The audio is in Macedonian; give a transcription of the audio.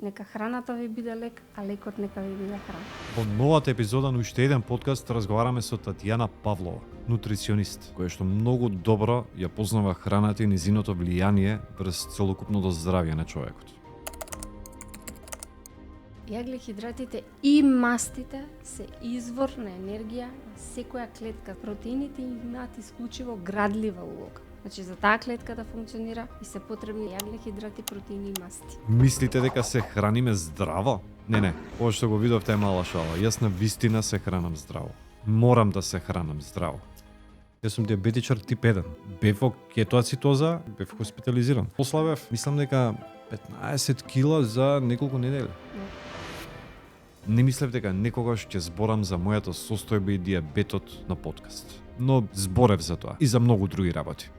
Нека храната ви биде лек, а лекот нека ви биде храна. Во новата епизода на уште еден подкаст разговараме со Татјана Павлова, нутриционист, која што многу добро ја познава храната и низиното влијание врз целокупното здравје на човекот. Јаглехидратите и мастите се извор на енергија на секоја клетка. Протеините имаат исклучиво градлива улога. Значи, за таа клетка да функционира и се потребни јаглехидрати, протеини и масти. Мислите дека се храниме здраво? Не, ова што го видовте е мала шала. Јас на вистина се хранам здраво. Морам да се хранам здраво. Јас сум диабетичар тип 1. Бев во кетоацитоза, бев хоспитализиран. Послабев, мислам дека 15 кила за неколку недели. Не мислев дека некогаш ќе зборам за мојата состојба и диабетот на подкаст. Но зборев за тоа и за многу други работи.